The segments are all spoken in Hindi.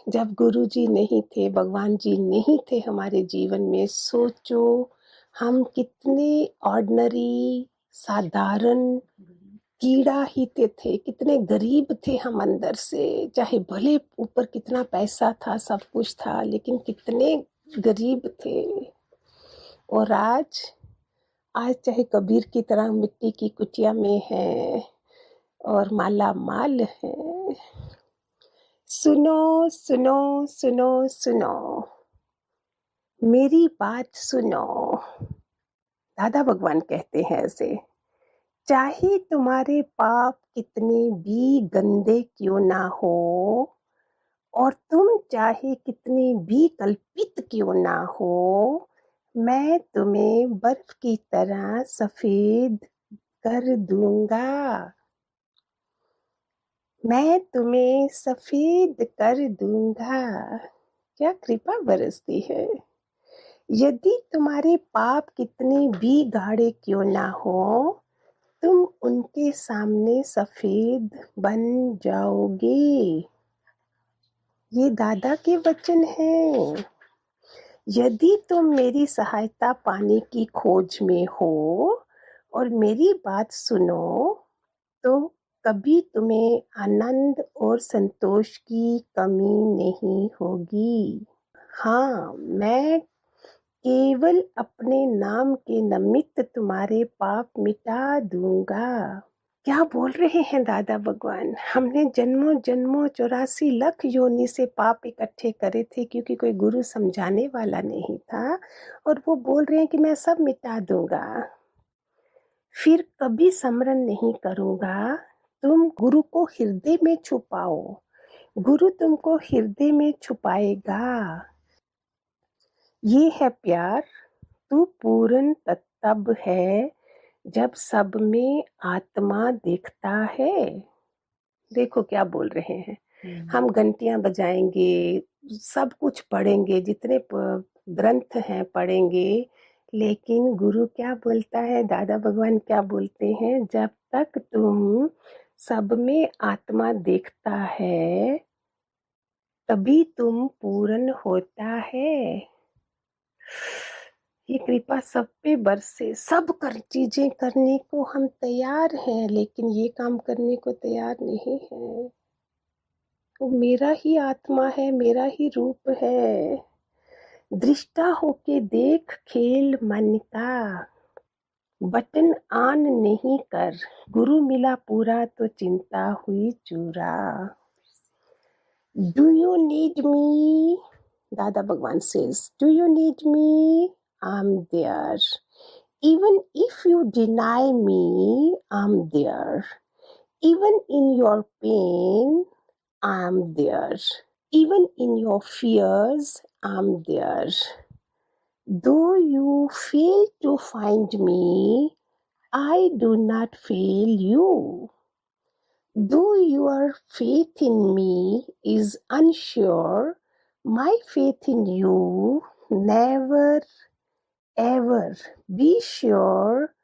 जब गुरुजी नहीं थे, भगवान जी नहीं थे हमारे जीवन में, सोचो हम कितने ऑर्डिनरी, साधारण कीड़ा ही थे, कितने गरीब थे हम अंदर से। चाहे भले ऊपर कितना पैसा था, सब कुछ था, लेकिन कितने गरीब थे। और आज चाहे कबीर की तरह मिट्टी की कुटिया में हैं और माला माल हैं। सुनो सुनो सुनो सुनो, मेरी बात सुनो। दादा भगवान कहते हैं ऐसे, चाहे तुम्हारे पाप कितने भी गंदे क्यों ना हो और तुम चाहे कितने भी कल्पित क्यों ना हो, मैं तुम्हें बर्फ की तरह सफेद कर दूंगा। मैं तुम्हें सफेद कर दूंगा। क्या कृपा बरसती है। यदि तुम्हारे पाप कितने भी गाढ़े क्यों ना हो, तुम उनके सामने सफेद बन जाओगे। ये दादा के वचन हैं। यदि तुम मेरी सहायता पाने की खोज में हो और मेरी बात सुनो, तो कभी तुम्हें आनंद और संतोष की कमी नहीं होगी। हाँ, मैं केवल अपने नाम के निमित्त तुम्हारे पाप मिटा दूंगा। क्या बोल रहे हैं दादा भगवान। हमने जन्मों जन्मों 84 लाख योनि से पाप इकट्ठे करे थे, क्योंकि कोई गुरु समझाने वाला नहीं था, और वो बोल रहे हैं कि मैं सब मिटा दूंगा, फिर कभी स्मरण नहीं करूंगा। तुम गुरु को हृदय में छुपाओ, गुरु तुमको हृदय में छुपाएगा। ये है प्यार। तू पूर्ण तब है जब सब में आत्मा देखता है। देखो क्या बोल रहे हैं। हम घंटियां बजाएंगे, सब कुछ पढ़ेंगे, जितने ग्रंथ हैं पढ़ेंगे, लेकिन गुरु क्या बोलता है, दादा भगवान क्या बोलते हैं, जब तक तुम सब में आत्मा देखता है तभी तुम पूर्ण होता है। ये कृपा सब पे बरसे। सब चीजें करने को हम तैयार हैं, लेकिन ये काम करने को तैयार नहीं है। वो मेरा ही आत्मा है, मेरा ही रूप है। दृष्टा होके देख खेल मन का, बटन ऑन नहीं कर। गुरु मिला पूरा तो चिंता हुई चूरा। डू यू नीड मी? दादा भगवान says, do you need me? I'm there. Even if you deny me, I'm there. Even in your pain, I'm there. Even in your fears, I'm there. Though you fail to find me, I do not fail you. Though your faith in me is unsure, my faith in you never ever. Be sure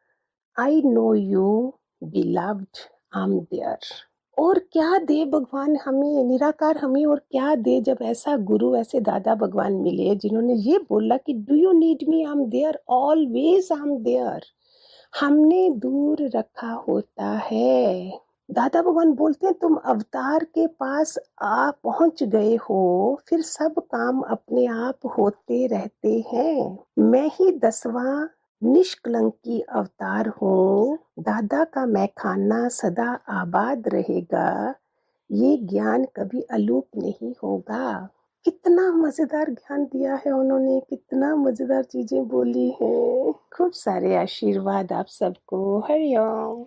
I know you, beloved, I'm there. और क्या दे भगवान हमें, निराकार हमें और क्या दे, जब ऐसा गुरु, ऐसे दादा भगवान मिले जिन्होंने ये बोला कि do you need me, I am there, always I am there. हमने दूर रखा होता है। दादा भगवान बोलते हैं तुम अवतार के पास आ पहुंच गए हो, फिर सब काम अपने आप होते रहते हैं। मैं ही 10वां निष्कलंकी अवतार हूँ। दादा का मैखाना सदा आबाद रहेगा। ये ज्ञान कभी अलोप नहीं होगा। कितना मजेदार ज्ञान दिया है उन्होंने, कितना मजेदार चीजें बोली हैं। खूब सारे आशीर्वाद आप सबको। हरिओम।